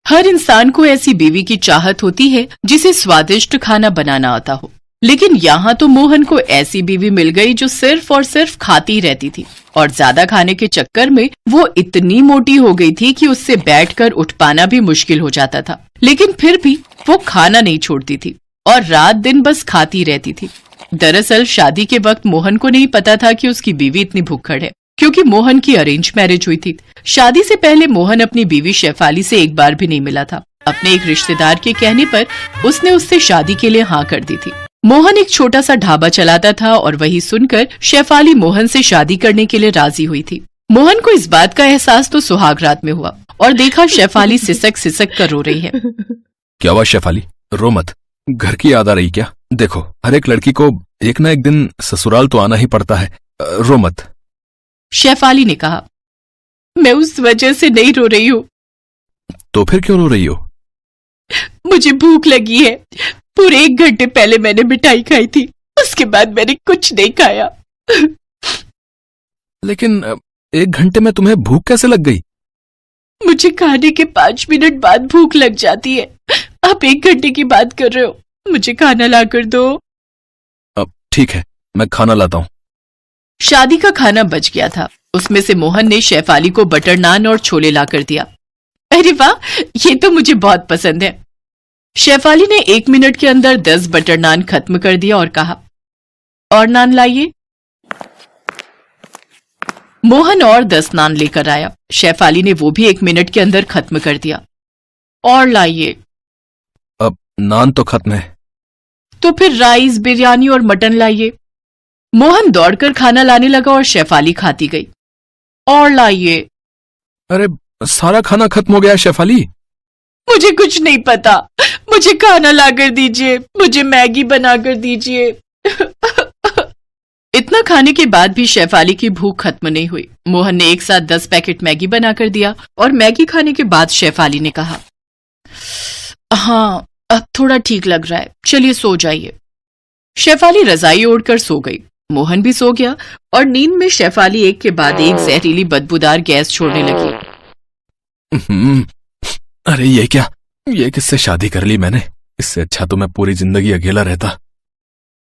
हर इंसान को ऐसी बीवी की चाहत होती है जिसे स्वादिष्ट खाना बनाना आता हो, लेकिन यहाँ तो मोहन को ऐसी बीवी मिल गई जो सिर्फ और सिर्फ खाती रहती थी और ज्यादा खाने के चक्कर में वो इतनी मोटी हो गई थी कि उससे बैठकर उठ पाना भी मुश्किल हो जाता था। लेकिन फिर भी वो खाना नहीं छोड़ती थी और रात दिन बस खाती रहती थी। दरअसल शादी के वक्त मोहन को नहीं पता था कि उसकी बीवी इतनी भुक्कड़ है, क्योंकि मोहन की अरेंज मैरिज हुई थी। शादी से पहले मोहन अपनी बीवी शेफाली से एक बार भी नहीं मिला था। अपने एक रिश्तेदार के कहने पर उसने उससे शादी के लिए हाँ कर दी थी। मोहन एक छोटा सा ढाबा चलाता था और वही सुनकर शेफाली मोहन से शादी करने के लिए राजी हुई थी। मोहन को इस बात का एहसास तो सुहाग रात में हुआ और देखा शेफाली सिसक सिसक कर रो रही है। क्या हुआ शेफाली, रो मत, घर की याद आ रही क्या? देखो, हर एक लड़की को एक ना एक दिन ससुराल तो आना ही पड़ता है, रो मत। शेफाली ने कहा, मैं उस वजह से नहीं रो रही हूँ। तो फिर क्यों रो रही हो? मुझे भूख लगी है। पूरे 1 घंटे पहले मैंने मिठाई खाई थी, उसके बाद मैंने कुछ नहीं खाया। लेकिन 1 घंटे में तुम्हें भूख कैसे लग गई? मुझे खाने के 5 मिनट बाद भूख लग जाती है। आप 1 घंटे की बात कर रहे हो, मुझे खाना ला कर दो। अब ठीक है, मैं खाना लाता हूँ। शादी का खाना बच गया था। उसमें से मोहन ने शेफाली को बटर नान और छोले ला कर दिया। अरे वाह, ये तो मुझे बहुत पसंद है। शेफाली ने 1 मिनट के अंदर 10 बटर नान खत्म कर दिया और कहा, और नान लाइए। मोहन और 10 नान लेकर आया। शेफाली ने वो भी 1 मिनट के अंदर खत्म कर दिया। और लाइए। अब नान तो खत्म है। तो फिर राइस, बिरयानी और मटन लाइए। मोहन दौड़कर खाना लाने लगा और शेफाली खाती गई। और लाइए। अरे सारा खाना खत्म हो गया शेफाली। मुझे कुछ नहीं पता, मुझे खाना लाकर दीजिए, मुझे मैगी बनाकर दीजिए। इतना खाने के बाद भी शेफाली की भूख खत्म नहीं हुई। मोहन ने एक साथ 10 पैकेट मैगी बनाकर दिया और मैगी खाने के बाद शेफाली ने कहा, हाँ अब थोड़ा ठीक लग रहा है, चलिए सो जाइए। शेफाली रजाई ओढ़कर सो गई। मोहन भी सो गया और नींद में शेफाली एक के बाद एक जहरीली बदबूदार गैस छोड़ने लगी। अरे ये क्या, ये किससे शादी कर ली मैंने? इससे अच्छा तो मैं पूरी जिंदगी अकेला रहता।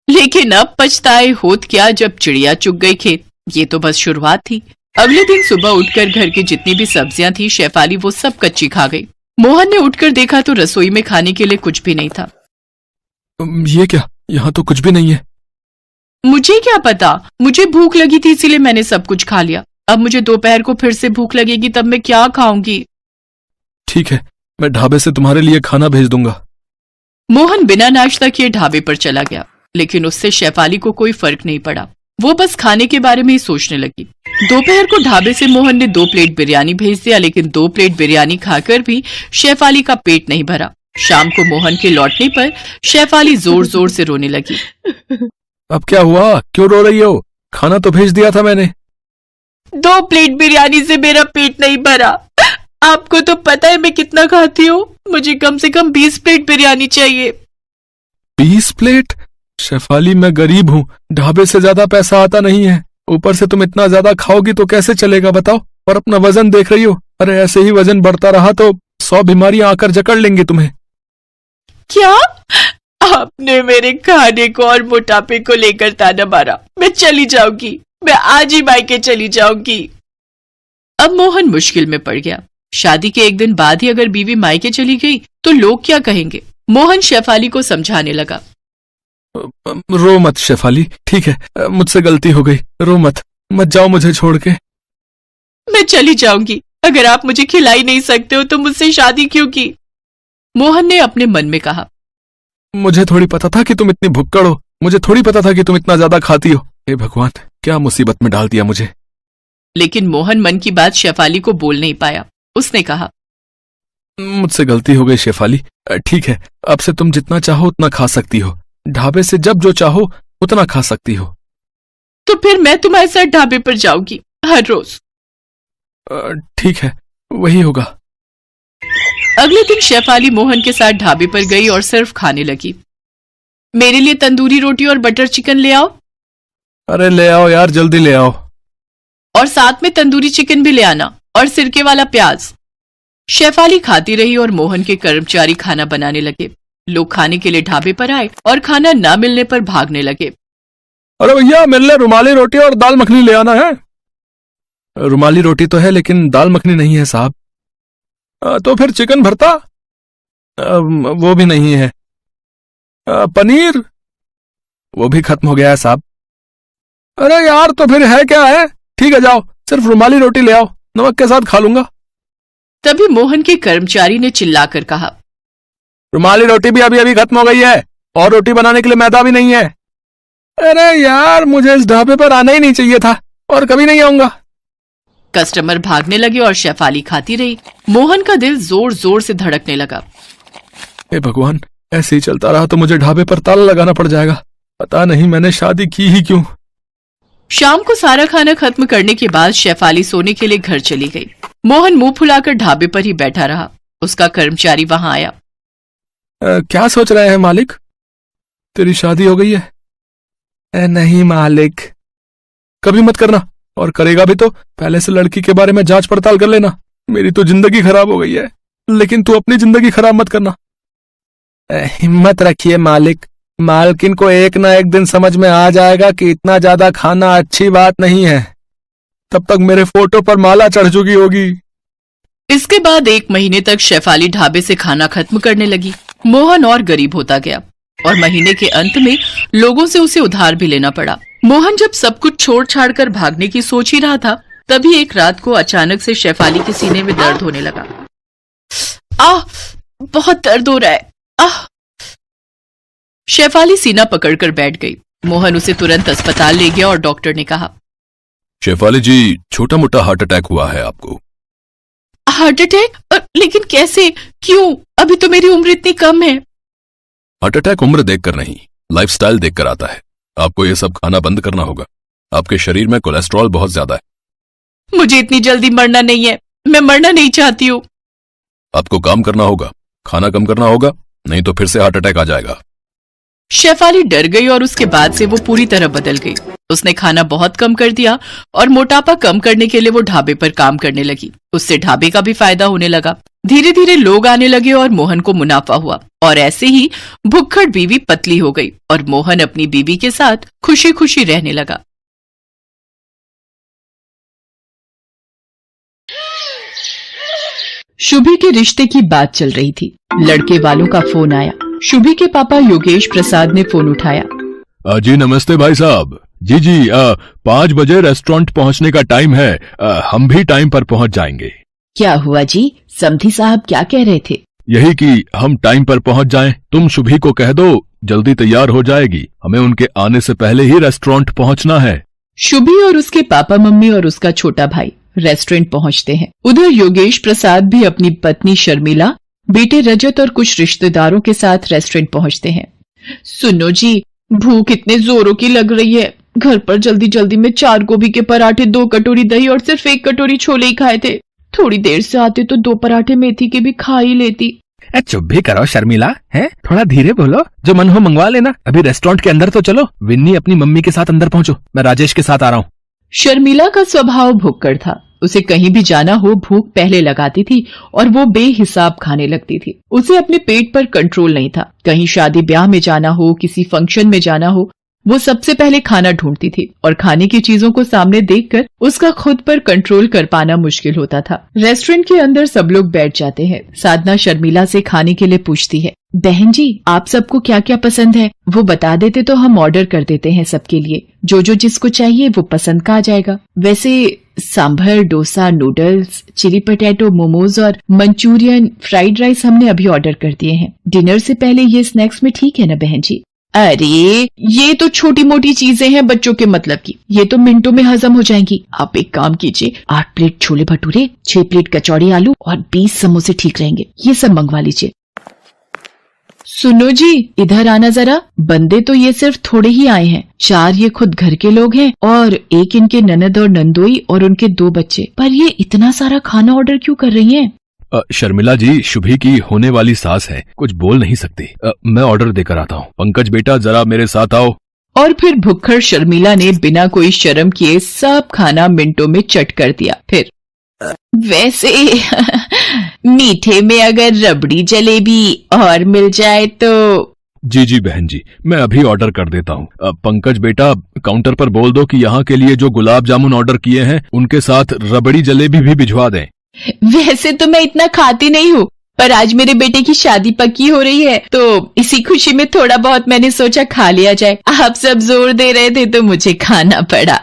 लेकिन अब पछताए होत क्या जब चिड़िया चुग गई खेत। ये तो बस शुरुआत थी। अगले दिन सुबह उठकर घर की जितनी भी सब्जियां थी शेफाली वो सब कच्ची खा गई। मोहन ने उठकर देखा तो रसोई में खाने के लिए कुछ भी नहीं था। ये क्या, यहाँ तो कुछ भी नहीं है। मुझे क्या पता, मुझे भूख लगी थी इसीलिए मैंने सब कुछ खा लिया। अब मुझे दोपहर को फिर से भूख लगेगी, तब मैं क्या खाऊंगी? ठीक है, मैं ढाबे से तुम्हारे लिए खाना भेज दूंगा। मोहन बिना नाश्ता किए ढाबे पर चला गया, लेकिन उससे शेफाली को कोई फर्क नहीं पड़ा। वो बस खाने के बारे में ही सोचने लगी। दोपहर को ढाबे से मोहन ने 2 प्लेट बिरयानी भेज दिया, लेकिन 2 प्लेट बिरयानी खाकर भी शेफाली का पेट नहीं भरा। शाम को मोहन के लौटने पर शेफाली जोर जोर से रोने लगी। अब क्या हुआ, क्यों रो रही हो? खाना तो भेज दिया था मैंने। 2 प्लेट बिरयानी से मेरा पेट नहीं भरा। आपको तो पता है मैं कितना खाती हूँ, मुझे कम से कम 20 प्लेट बिरयानी चाहिए। 20 प्लेट? शेफाली मैं गरीब हूँ, ढाबे से ज्यादा पैसा आता नहीं है। ऊपर से तुम इतना ज्यादा खाओगी तो कैसे चलेगा बताओ? और अपना वजन देख रही हो? अरे ऐसे ही वजन बढ़ता रहा तो 100 बीमारियां आकर जकड़ लेंगी तुम्हें। क्या? आपने मेरे खाने को और मोटापे को लेकर ताना मारा। मैं चली जाऊंगी, मैं आज ही मायके चली जाऊंगी। अब मोहन मुश्किल में पड़ गया। शादी के 1 दिन बाद ही अगर बीवी मायके चली गई तो लोग क्या कहेंगे? मोहन शेफाली को समझाने लगा। रो मत शेफाली, ठीक है, मुझसे गलती हो गई, रो मत, मत जाओ मुझे छोड़ के। मैं चली जाऊंगी। अगर आप मुझे खिला ही नहीं सकते हो तो मुझसे शादी क्यों की? मोहन ने अपने मन में कहा। मुझे थोड़ी पता था कि तुम इतनी भुक्कड़ हो, मुझे थोड़ी पता था कि तुम इतना ज्यादा खाती हो। हे भगवान, क्या मुसीबत में डाल दिया मुझे। लेकिन मोहन मन की बात शेफाली को बोल नहीं पाया। उसने कहा, मुझसे गलती हो गई शेफाली, ठीक है, अब से तुम जितना चाहो उतना खा सकती हो। ढाबे से जब जो चाहो उतना खा सकती हो। तो फिर मैं तुम्हारे साथ ढाबे पर जाऊंगी हर रोज। ठीक है, वही होगा। अगले दिन शेफाली मोहन के साथ ढाबे पर गई और सिर्फ खाने लगी। मेरे लिए तंदूरी रोटी और बटर चिकन ले आओ। अरे ले आओ यार, जल्दी ले आओ। और साथ में तंदूरी चिकन भी ले आना और सिरके वाला प्याज। शेफाली खाती रही और मोहन के कर्मचारी खाना बनाने लगे। लोग खाने के लिए ढाबे पर आए और खाना न मिलने पर भागने लगे। अरे भैया, मेरे लिए रुमाली रोटी और दाल मखनी ले आना है। रुमाली रोटी तो है लेकिन दाल मखनी नहीं है साहब। तो फिर चिकन भरता? वो भी नहीं है। पनीर? वो भी खत्म हो गया है साहब। अरे यार, तो फिर है क्या है? ठीक है, जाओ, सिर्फ रुमाली रोटी ले आओ, नमक के साथ खा लूंगा। तभी मोहन के कर्मचारी ने चिल्लाकर कहा, रुमाली रोटी भी अभी अभी खत्म हो गई है और रोटी बनाने के लिए मैदा भी नहीं है। अरे यार, मुझे इस ढाबे पर आना ही नहीं चाहिए था और कभी नहीं आऊंगा। कस्टमर भागने लगे और शेफाली खाती रही। मोहन का दिल जोर जोर से धड़कने लगा। हे भगवान, ऐसे ही चलता रहा तो मुझे ढाबे पर ताला लगाना पड़ जाएगा। पता नहीं मैंने शादी की ही क्यों। शाम को सारा खाना खत्म करने के बाद शेफाली सोने के लिए घर चली गई। मोहन मुंह फुलाकर ढाबे पर ही बैठा रहा। उसका कर्मचारी वहां आया। क्या सोच रहे हैं मालिक? तेरी शादी हो गई है? नहीं मालिक। कभी मत करना, और करेगा भी तो पहले से लड़की के बारे में जांच पड़ताल कर लेना। मेरी तो जिंदगी खराब हो गई है, लेकिन तू अपनी जिंदगी खराब मत करना। हिम्मत रखिए मालिक, मालकिन को एक ना एक दिन समझ में आ जाएगा कि इतना ज्यादा खाना अच्छी बात नहीं है। तब तक मेरे फोटो पर माला चढ़ चुकी होगी। इसके बाद 1 महीने तक शेफाली ढाबे से खाना खत्म करने लगी। मोहन और गरीब होता गया और महीने के अंत में लोगों से उसे उधार भी लेना पड़ा। मोहन जब सब कुछ छोड़ छाड़ कर भागने की सोच ही रहा था, तभी एक रात को अचानक से शेफाली के सीने में दर्द होने लगा। बहुत दर्द हो रहा है। शेफाली सीना पकड़कर बैठ गई। मोहन उसे तुरंत अस्पताल ले गया और डॉक्टर ने कहा, शेफाली जी, छोटा मोटा हार्ट अटैक हुआ है आपको। Heart attack? लेकिन कैसे? क्यों? अभी तो मेरी उम्र इतनी कम है। हार्ट अटैक उम्र देखकर नहीं, लाइफस्टाइल देखकर आता है। आपको ये सब खाना बंद करना होगा। आपके शरीर में कोलेस्ट्रॉल बहुत ज्यादा है। मुझे इतनी जल्दी मरना नहीं है, मैं मरना नहीं चाहती हूँ। आपको काम करना होगा, खाना कम करना होगा, नहीं तो फिर से हार्ट अटैक आ जाएगा। शेफाली डर गई और उसके बाद से वो पूरी तरह बदल गई। उसने खाना बहुत कम कर दिया और मोटापा कम करने के लिए वो ढाबे पर काम करने लगी। उससे ढाबे का भी फायदा होने लगा। धीरे धीरे लोग आने लगे और मोहन को मुनाफा हुआ और ऐसे ही भुक्खड़ बीवी पतली हो गई और मोहन अपनी बीवी के साथ खुशी खुशी रहने लगा। शुभी के रिश्ते की बात चल रही थी। लड़के वालों का फोन आया। शुभी के पापा योगेश प्रसाद ने फोन उठाया। जी नमस्ते भाई साहब। जी 5 बजे रेस्टोरेंट पहुंचने का टाइम है। हम भी टाइम पर पहुंच जाएंगे। क्या हुआ जी? समधी साहब क्या कह रहे थे? यही कि हम टाइम पर पहुंच जाएं। तुम शुभी को कह दो, जल्दी तैयार हो जाएगी। हमें उनके आने से पहले ही रेस्टोरेंट पहुंचना है। शुभी और उसके पापा मम्मी और उसका छोटा भाई रेस्टोरेंट पहुंचते हैं। उधर योगेश प्रसाद भी अपनी पत्नी शर्मिला, बेटे रजत और कुछ रिश्तेदारों के साथ रेस्टोरेंट पहुंचते हैं। सुनो जी, भूख इतने जोरों की लग रही है। घर पर जल्दी जल्दी में 4 गोभी के पराठे, 2 कटोरी दही और सिर्फ 1 कटोरी छोले ही खाए थे। थोड़ी देर से आते तो 2 पराठे मेथी के भी खा ही लेती। चुप भी करो शर्मिला, है थोड़ा धीरे बोलो। जो मन हो मंगवा लेना। अभी रेस्टोरेंट के अंदर तो चलो। विन्नी अपनी मम्मी के साथ अंदर पहुंचो, मैं राजेश के साथ आ रहा हूँ। शर्मिला का स्वभाव भुक्कड़ था। उसे कहीं भी जाना हो भूख पहले लगाती थी और वो बेहिसाब खाने लगती थी। उसे अपने पेट पर कंट्रोल नहीं था। कहीं शादी ब्याह में जाना हो, किसी फंक्शन में जाना हो, वो सबसे पहले खाना ढूंढती थी और खाने की चीजों को सामने देखकर उसका खुद पर कंट्रोल कर पाना मुश्किल होता था। रेस्टोरेंट के अंदर सब लोग बैठ जाते हैं। साधना शर्मिला से खाने के लिए पूछती है, बहन जी आप सबको क्या क्या पसंद है वो बता देते तो हम ऑर्डर कर देते हैं सबके लिए। जो जो जिसको चाहिए वो पसंद का आ जाएगा। वैसे sambar, dosa, noodles, chilli potato, momos और मंचूरियन, फ्राइड राइस हमने अभी ऑर्डर कर दिए हैं। डिनर से पहले ये स्नैक्स में ठीक है ना बहन जी? अरे ये तो छोटी मोटी चीजें हैं बच्चों के मतलब की, ये तो मिनटों में हजम हो जाएंगी। आप एक काम कीजिए, 8 प्लेट छोले भटूरे, 6 प्लेट कचौड़ी आलू और 20 समोसे ठीक रहेंगे। ये सब मंगवा लीजिए। सुनो जी, इधर आना जरा। बंदे तो ये सिर्फ थोड़े ही आए हैं। 4 ये खुद घर के लोग हैं और 1 इनके ननद और नंदोई और उनके 2 बच्चे। पर ये इतना सारा खाना ऑर्डर क्यों कर रही हैं? शर्मिला जी शुभी की होने वाली सास है, कुछ बोल नहीं सकती। मैं ऑर्डर देकर आता हूँ। पंकज बेटा जरा मेरे साथ आओ। और फिर भुक्खड़ शर्मिला ने बिना कोई शर्म किए सब खाना मिनटों में चट कर दिया। फिर वैसे मीठे में अगर रबड़ी जलेबी और मिल जाए तो। जी जी बहन जी, मैं अभी ऑर्डर कर देता हूँ। पंकज बेटा, काउंटर पर बोल दो कि यहाँ के लिए जो गुलाब जामुन ऑर्डर किए हैं उनके साथ रबड़ी जलेबी भी भिजवा दें। वैसे तो मैं इतना खाती नहीं हूँ, पर आज मेरे बेटे की शादी पक्की हो रही है तो इसी खुशी में थोड़ा बहुत मैंने सोचा खा लिया जाए। आप सब जोर दे रहे थे तो मुझे खाना पड़ा।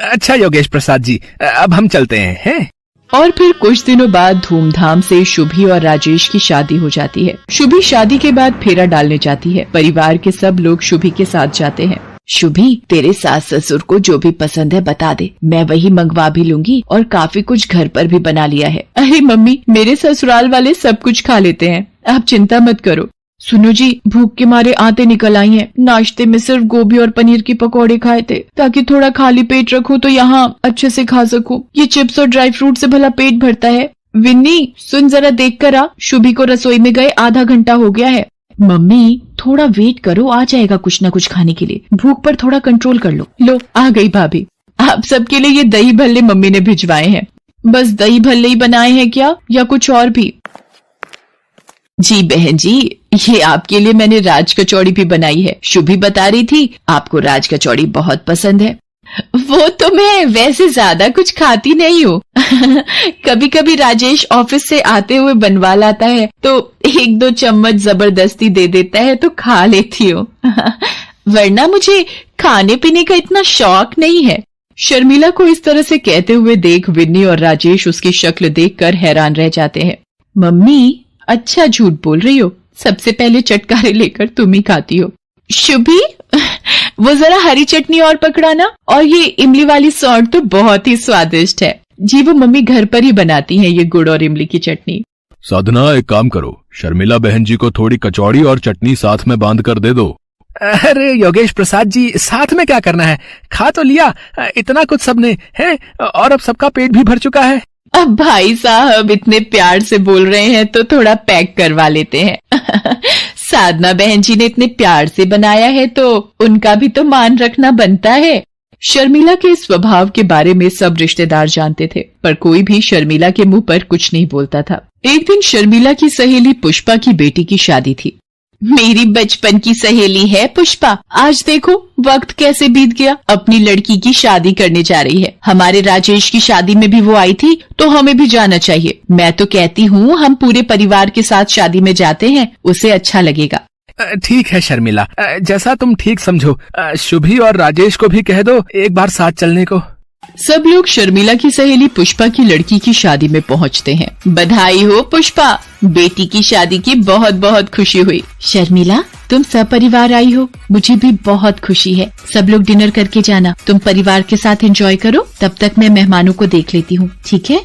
अच्छा योगेश प्रसाद जी, अब हम चलते हैं? और फिर कुछ दिनों बाद धूमधाम से शुभी और राजेश की शादी हो जाती है। शुभी शादी के बाद फेरा डालने जाती है। परिवार के सब लोग शुभी के साथ जाते हैं। शुभी, तेरे सास ससुर को जो भी पसंद है बता दे, मैं वही मंगवा भी लूंगी और काफी कुछ घर पर भी बना लिया है। अरे मम्मी, मेरे ससुराल वाले सब कुछ खा लेते हैं, आप चिंता मत करो। सुनो जी, भूख के मारे आते निकल आई हैं। नाश्ते में सिर्फ गोभी और पनीर की पकौड़े खाए थे ताकि थोड़ा खाली पेट रखूं तो यहाँ अच्छे से खा सकूं। ये चिप्स और ड्राई फ्रूट से भला पेट भरता है? विन्नी, सुन जरा देख कर आ, शुभी को रसोई में गए आधा घंटा हो गया है। मम्मी, थोड़ा वेट करो, आ जाएगा कुछ न कुछ खाने के लिए। भूख पर थोड़ा कंट्रोल कर लो। लो, आ गई भाभी। आप सबके लिए ये दही भल्ले मम्मी ने भिजवाए हैं। बस दही भल्ले ही बनाए हैं क्या, या कुछ और भी? जी बहन जी, ये आपके लिए मैंने राज कचौड़ी भी बनाई है। शुभी बता रही थी आपको राज कचौड़ी बहुत पसंद है। वो तो मैं वैसे ज्यादा कुछ खाती नहीं हूँ। कभी कभी राजेश ऑफिस से आते हुए बनवा लाता है तो 1-2 चम्मच जबरदस्ती दे देता है तो खा लेती हूँ। वरना मुझे खाने पीने का इतना शौक नहीं है। शर्मिला को इस तरह से कहते हुए देख विन्नी और राजेश उसकी शक्ल देखकर हैरान रह जाते हैं। मम्मी, अच्छा झूठ बोल रही हो, सबसे पहले चटकारे लेकर तुम ही खाती हो। शुभी, वो जरा हरी चटनी और पकड़ाना, और ये इमली वाली सौंठ तो बहुत ही स्वादिष्ट है। जी, वो मम्मी घर पर ही बनाती हैं ये गुड़ और इमली की चटनी। साधना, एक काम करो, शर्मिला बहन जी को थोड़ी कचौड़ी और चटनी साथ में बांध कर दे दो। अरे योगेश प्रसाद जी, साथ में क्या करना है, खा तो लिया इतना कुछ सबने है, और अब सबका पेट भी भर चुका है। अब भाई साहब इतने प्यार से बोल रहे हैं तो थोड़ा पैक करवा लेते हैं। साधना बहन जी ने इतने प्यार से बनाया है तो उनका भी तो मान रखना बनता है। शर्मिला के स्वभाव के बारे में सब रिश्तेदार जानते थे, पर कोई भी शर्मिला के मुंह पर कुछ नहीं बोलता था। एक दिन शर्मिला की सहेली पुष्पा की बेटी की शादी थी। मेरी बचपन की सहेली है पुष्पा, आज देखो वक्त कैसे बीत गया, अपनी लड़की की शादी करने जा रही है। हमारे राजेश की शादी में भी वो आई थी तो हमें भी जाना चाहिए। मैं तो कहती हूँ हम पूरे परिवार के साथ शादी में जाते हैं, उसे अच्छा लगेगा। ठीक है शर्मिला, जैसा तुम ठीक समझो। शुभी और राजेश को भी कह दो एक बार साथ चलने को। सब लोग शर्मिला की सहेली पुष्पा की लड़की की शादी में पहुंचते हैं। बधाई हो पुष्पा, बेटी की शादी की बहुत बहुत खुशी हुई। शर्मिला, तुम सब परिवार आई हो, मुझे भी बहुत खुशी है। सब लोग डिनर करके जाना, तुम परिवार के साथ एंजॉय करो, तब तक मैं मेहमानों को देख लेती हूँ, ठीक है?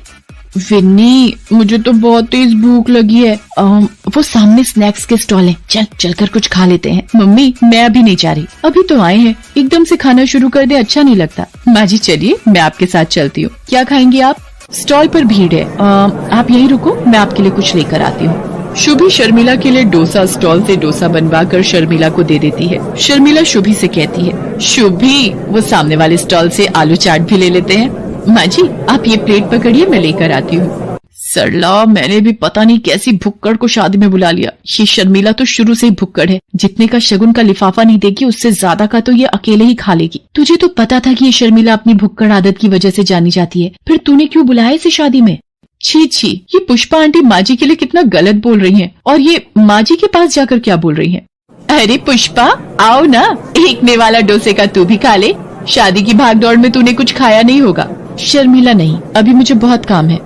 विन्नी, मुझे तो बहुत तेज भूख लगी है। वो सामने स्नैक्स के स्टॉल है, चलकर कुछ खा लेते हैं। मम्मी, मैं अभी नहीं जा रही, अभी तो आए हैं, एकदम से खाना शुरू कर दे अच्छा नहीं लगता। माँ जी चलिए, मैं आपके साथ चलती हूँ। क्या खाएंगी आप? स्टॉल पर भीड़ है, आप यहीं रुको, मैं आपके लिए कुछ लेकर आती हूँ। शुभी शर्मिला के लिए डोसा स्टॉल से डोसा बनवा कर शर्मिला को दे देती है। शर्मिला शुभी से कहती है, शुभी वो सामने वाले स्टॉल से आलू चाट भी ले लेते हैं। माँ जी, आप ये प्लेट पकड़िए, मैं लेकर आती हूँ। सरला, मैंने भी पता नहीं कैसी भुक्कड़ को शादी में बुला लिया। ये शर्मिला तो शुरू से ही भुक्कड़ है, जितने का शगुन का लिफाफा नहीं देगी उससे ज्यादा का तो ये अकेले ही खा लेगी। तुझे तो पता था कि ये शर्मिला अपनी भुक्कड़ आदत की वजह से जानी जाती है, फिर तूने क्यों बुलाया इसे शादी में? छी छी, ये पुष्पा आंटी माँ जी के लिए कितना गलत बोल रही है, और ये माँ जी के पास जाकर क्या बोल रही है। अरे पुष्पा, आओ ना, एक में वाला डोसे का तू भी खा ले, शादी की भागदौड़ में तूने कुछ खाया नहीं होगा। शर्मिला, नहीं, अभी मुझे बहुत काम है।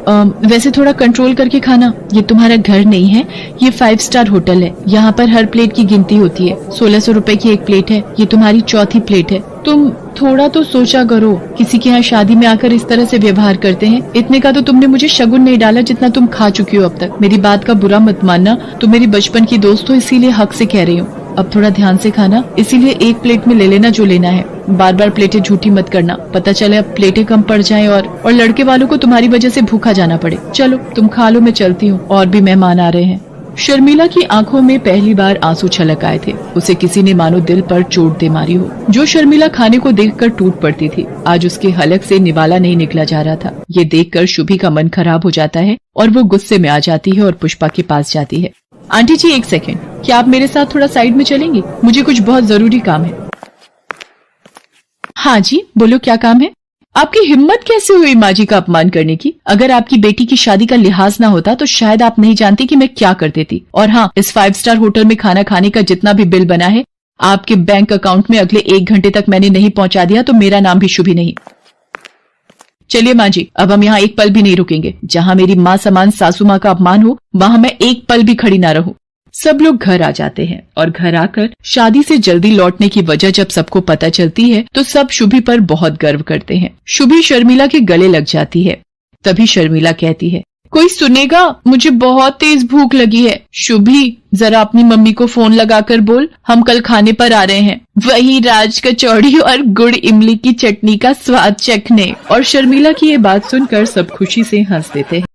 वैसे थोड़ा कंट्रोल करके खाना, ये तुम्हारा घर नहीं है, ये 5 स्टार होटल है। यहाँ पर हर प्लेट की गिनती होती है। 1600 रुपए की एक प्लेट है, ये तुम्हारी चौथी प्लेट है। तुम थोड़ा तो सोचा करो, किसी के यहाँ शादी में आकर इस तरह से व्यवहार करते हैं। इतने का तो तुमने मुझे शगुन नहीं डाला जितना तुम खा चुकी हो अब तक। मेरी बात का बुरा मत मानना, तुम मेरी बचपन की दोस्त हो, इसीलिए हक से कह रही हूँ। अब थोड़ा ध्यान से खाना, इसीलिए एक प्लेट में ले लेना जो लेना है। बार बार प्लेटें झूठी मत करना, पता चले अब प्लेटें कम पड़ जाएं और लड़के वालों को तुम्हारी वजह से भूखा जाना पड़े। चलो तुम खा लो, मैं चलती हूँ, और भी मेहमान आ रहे हैं। शर्मिला की आंखों में पहली बार आंसू छलक आए थे। उसे किसी ने मानो दिल पर चोट दे मारी हो। जो शर्मिला खाने को देखकर टूट पड़ती थी, आज उसके हलक से निवाला नहीं निकला जा रहा था। ये देखकर शुभी का मन खराब हो जाता है और वो गुस्से में आ जाती है और पुष्पा के पास जाती है। आंटी जी, एक सेकेंड, क्या आप मेरे साथ थोड़ा साइड में चलेंगी? मुझे कुछ बहुत जरूरी काम है। हाँ जी, बोलो, क्या काम है? आपकी हिम्मत कैसे हुई माँ जी का अपमान करने की? अगर आपकी बेटी की शादी का लिहाज ना होता तो शायद आप नहीं जानती कि मैं क्या कर देती। और हाँ, इस 5 स्टार होटल में खाना खाने का जितना भी बिल बना है आपके बैंक अकाउंट में अगले 1 घंटे तक मैंने नहीं पहुंचा दिया तो मेरा नाम भी शुभी नहीं। चलिए माँ जी, अब हम यहाँ एक पल भी नहीं रुकेंगे। जहाँ मेरी माँ समान सासू माँ का अपमान हो, वहाँ मैं एक पल भी खड़ी ना रहूं। सब लोग घर आ जाते हैं और घर आकर शादी से जल्दी लौटने की वजह जब सबको पता चलती है तो सब शुभी पर बहुत गर्व करते हैं। शुभी शर्मिला के गले लग जाती है। तभी शर्मिला कहती है, कोई सुनेगा? मुझे बहुत तेज भूख लगी है। शुभी, जरा अपनी मम्मी को फोन लगाकर बोल, हम कल खाने पर आ रहे हैं, वही राज कचौड़ी और गुड़ इमली की चटनी का स्वाद चखने। और शर्मिला की ये बात सुनकर सब खुशी से हंस देते हैं।